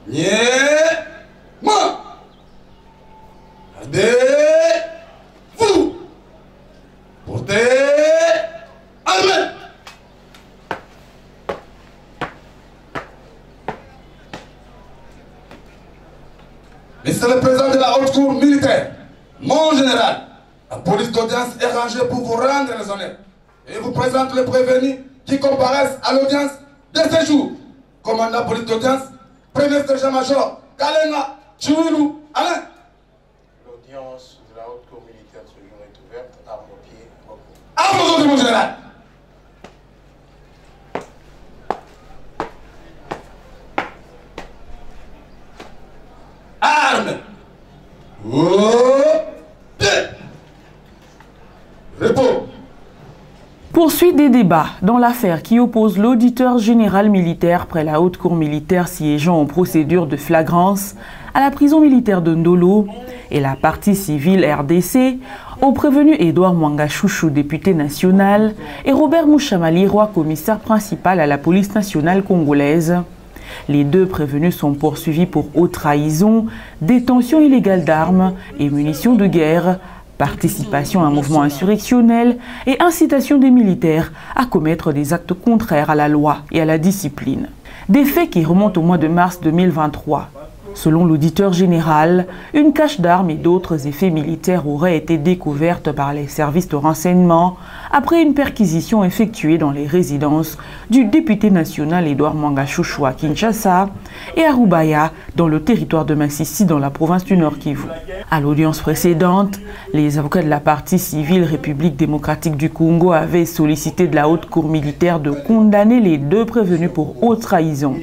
Moi. Gardez-vous. Portez armée. Monsieur le président de la haute cour militaire, mon général, la police d'audience est rangée pour vous rendre les honneurs et vous présente les prévenus qui comparaissent à l'audience de ce jour. Commandant police d'audience, premier sergent-major, Kalenga, Chouilou, Alain. L'audience de la haute cour militaire ce jour est ouverte, armes aux pieds, repos. Armes aux ordres, mon général. Armes. Repos. Poursuite des débats dans l'affaire qui oppose l'auditeur général militaire près la haute cour militaire siégeant en procédure de flagrance à la prison militaire de Ndolo et la partie civile RDC au prévenu Edouard Mwanga Chouchou, député national, et Robert Mouchamali, roi commissaire principal à la police nationale congolaise. Les deux prévenus sont poursuivis pour haute trahison, détention illégale d'armes et munitions de guerre, participation à un mouvement insurrectionnel et incitation des militaires à commettre des actes contraires à la loi et à la discipline. Des faits qui remontent au mois de mars 2023. Selon l'auditeur général, une cache d'armes et d'autres effets militaires auraient été découvertes par les services de renseignement après une perquisition effectuée dans les résidences du député national Edouard Mwanga Chouchou à Kinshasa et à Rubaya dans le territoire de Massissi dans la province du Nord Kivu. À l'audience précédente, les avocats de la partie civile République démocratique du Congo avaient sollicité de la haute cour militaire de condamner les deux prévenus pour haute trahison.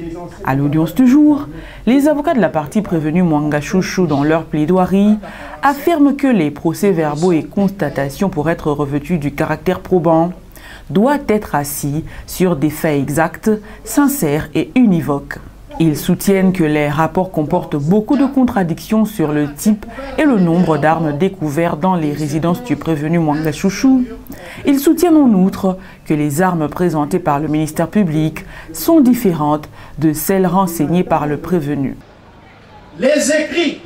À l'audience du jour, les avocats de la partie prévenue Mwanga Chouchou dans leur plaidoirie affirment que les procès-verbaux et constatations pour être revêtus du caractère probant doivent être assis sur des faits exacts, sincères et univoques. Ils soutiennent que les rapports comportent beaucoup de contradictions sur le type et le nombre d'armes découvertes dans les résidences du prévenu Mwanga Chouchou. Ils soutiennent en outre que les armes présentées par le ministère public sont différentes de celles renseignées par le prévenu. Les écrits,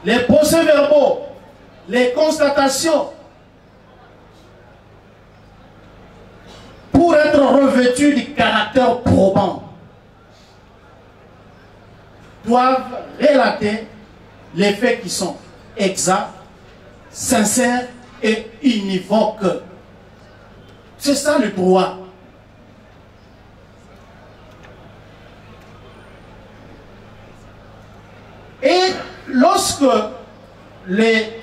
les procès-verbaux, les constatations, pour être revêtus du caractère probant, doivent relater les faits qui sont exacts, sincères et univoques. C'est ça le droit. Et lorsque les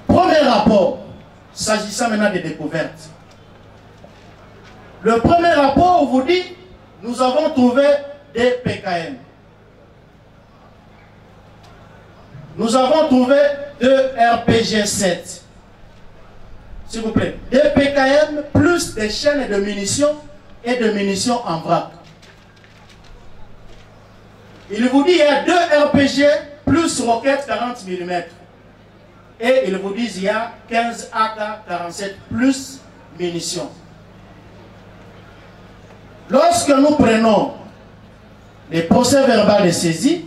premiers rapports, s'agissant maintenant des découvertes, le premier rapport vous dit, nous avons trouvé des PKM. Nous avons trouvé 2 RPG-7. S'il vous plaît. Des PKM plus des chaînes de munitions et de munitions en vrac. Il vous dit il y a 2 RPG plus roquettes 40 mm. Et il vous dit il y a 15 AK-47 plus munitions. Lorsque nous prenons les procès-verbaux de saisie,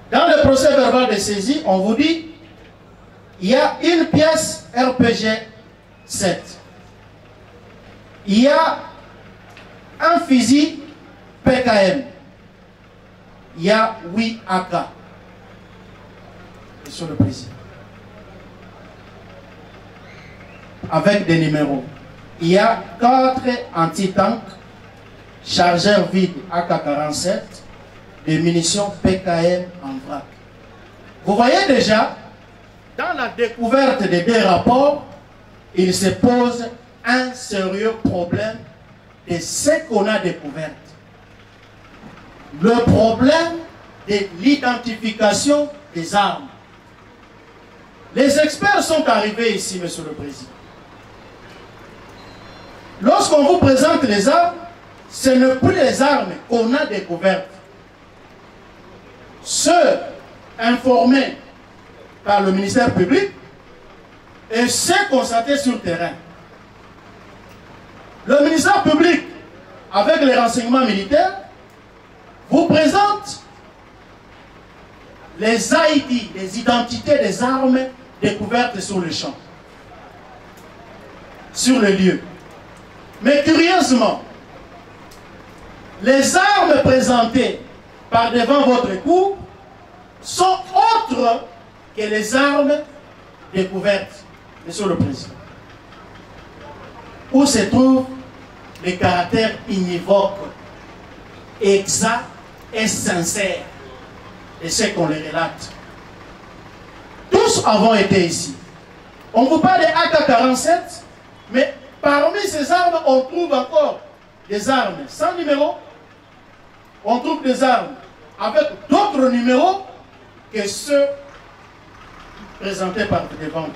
dans le procès-verbal de saisie, on vous dit il y a une pièce RPG 7. Il y a un fusil PKM. Il y a 8 AK. Monsieur le Président. Avec des numéros. Il y a 4 anti-tanks, chargeurs vides AK-47, des munitions PKM en vrac. Vous voyez déjà, dans la découverte des 2 rapports, il se pose un sérieux problème de ce qu'on a découvert. Le problème de l'identification des armes. Les experts sont arrivés ici, Monsieur le Président. Lorsqu'on vous présente les armes, ce n'est plus les armes qu'on a découvertes. Ceux informés par le ministère public et ceux constatés sur le terrain. Le ministère public, avec les renseignements militaires, vous présente les ID, les identités des armes découvertes sur le champ, sur le lieu. Mais curieusement, les armes présentées par devant votre cour sont autres que les armes découvertes, Monsieur le Président. Où se trouve le caractère univoque, exact et sincère de ce qu'on les relate. Tous avons été ici. On vous parle de AK-47, mais parmi ces armes, on trouve encore des armes sans numéro. On trouve des armes avec d'autres numéros que ceux présentés par devant vous.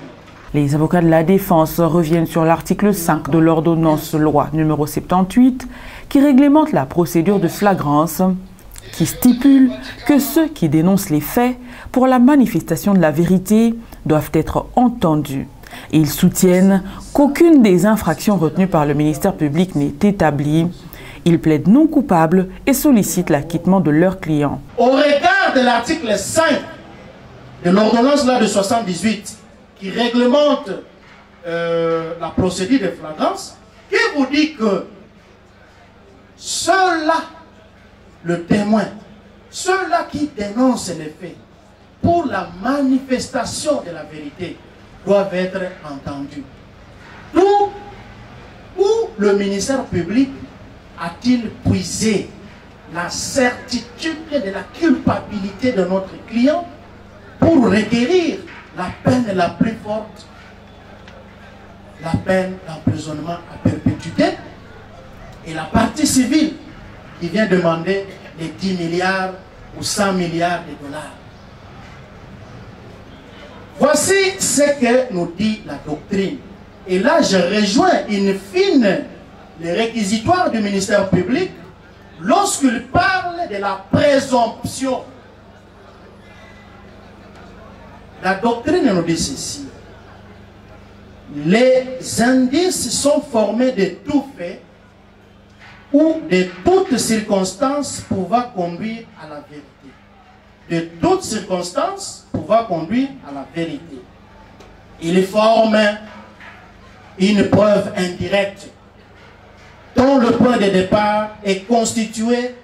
Les avocats de la défense reviennent sur l'article 5 de l'ordonnance loi numéro 78 qui réglemente la procédure de flagrance, qui stipule que ceux qui dénoncent les faits pour la manifestation de la vérité doivent être entendus. Ils soutiennent qu'aucune des infractions retenues par le ministère public n'est établie. Ils plaident non coupables et sollicitent l'acquittement de leurs clients. Au regard de l'article 5 de l'ordonnance de 78 qui réglemente la procédure de flagrance, qui vous dit que ceux-là, le témoin, ceux-là qui dénoncent les faits pour la manifestation de la vérité doivent être entendus. Où le ministère public a-t-il puisé la certitude de la culpabilité de notre client pour requérir la peine la plus forte, la peine d'emprisonnement à perpétuité, et la partie civile qui vient demander les 10 milliards ou 100 milliards de dollars. Voici ce que nous dit la doctrine. Et là, je rejoins in fine les réquisitoires du ministère public lorsqu'il parle de la présomption. La doctrine nous dit ceci. Les indices sont formés de tout fait ou de toute circonstance pouvant conduire à la vérité. De toute circonstance pouvant conduire à la vérité. Il forme une preuve indirecte dont le point de départ est constitué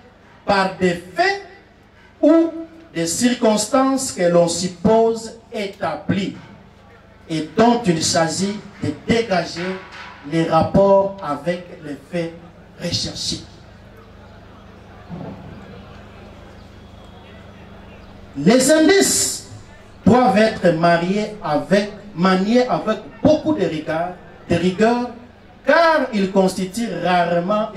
par des faits ou des circonstances que l'on suppose établies et dont il s'agit de dégager les rapports avec les faits recherchés. Les indices doivent être maniés avec beaucoup de rigueur, car ils constituent rarement,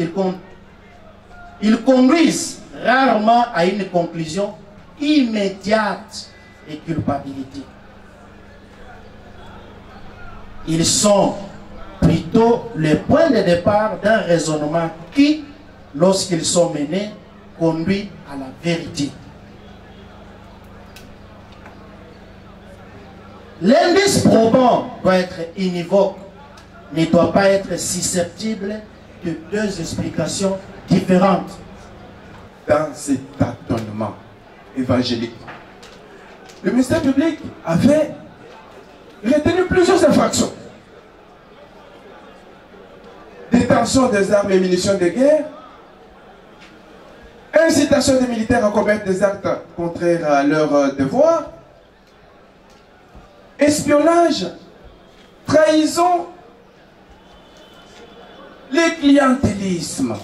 ils conduisent rarement à une conclusion immédiate de culpabilité. Ils sont plutôt le point de départ d'un raisonnement qui, lorsqu'ils sont menés, conduit à la vérité. L'indice probant doit être univoque, ne doit pas être susceptible de deux explications différentes. Dans cet tâtonnement évangélique, le ministère public avait retenu plusieurs infractions. Détention des armes et munitions de guerre, incitation des militaires à commettre des actes contraires à leurs devoirs, espionnage, trahison, le clientélisme.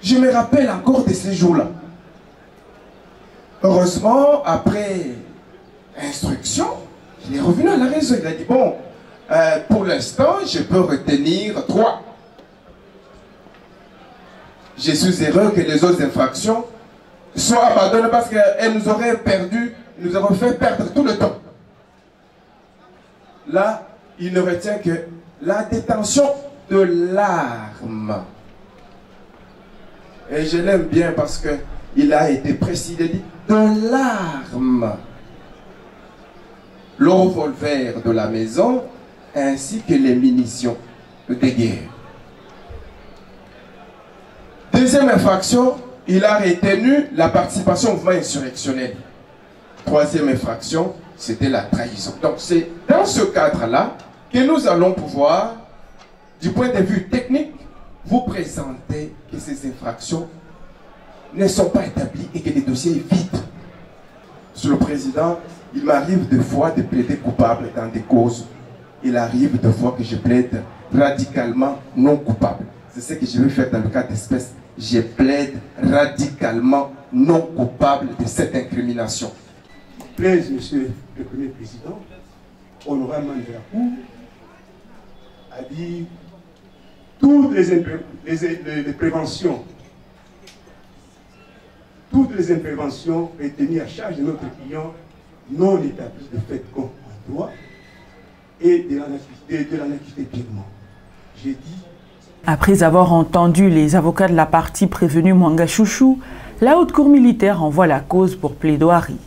Je me rappelle encore de ces jours-là. Heureusement, après instruction, il est revenu à la raison. Il a dit, bon, pour l'instant, je peux retenir 3. Je suis heureux que les autres infractions soient abandonnées parce qu'elles nous auraient perdu, nous auraient fait perdre tout le temps. Là, il ne retient que la détention de l'arme. Et je l'aime bien parce qu'il a été précis, il dit de l'arme. Le revolver de la maison ainsi que les munitions de guerre. Deuxième infraction, il a retenu la participation au mouvement insurrectionnel. Troisième infraction, c'était la trahison. Donc c'est dans ce cadre-là que nous allons pouvoir, du point de vue technique, vous présenter que ces infractions ne sont pas établies et que les dossiers sont vides. Monsieur le Président, il m'arrive des fois de plaider coupable dans des causes. Il arrive des fois que je plaide radicalement non coupable. C'est ce que je vais faire dans le cas d'espèce. Je plaide radicalement non coupable de cette incrimination. Plaise, Monsieur le Premier Président, honorable membre de la Cour, a dit toutes les préventions, toutes les interventions retenues à charge de notre client non établies de fait comme en droit et de l'anarchité purement. J'ai dit. Après avoir entendu les avocats de la partie prévenue Mwanga Chouchou, la haute cour militaire envoie la cause pour plaidoirie.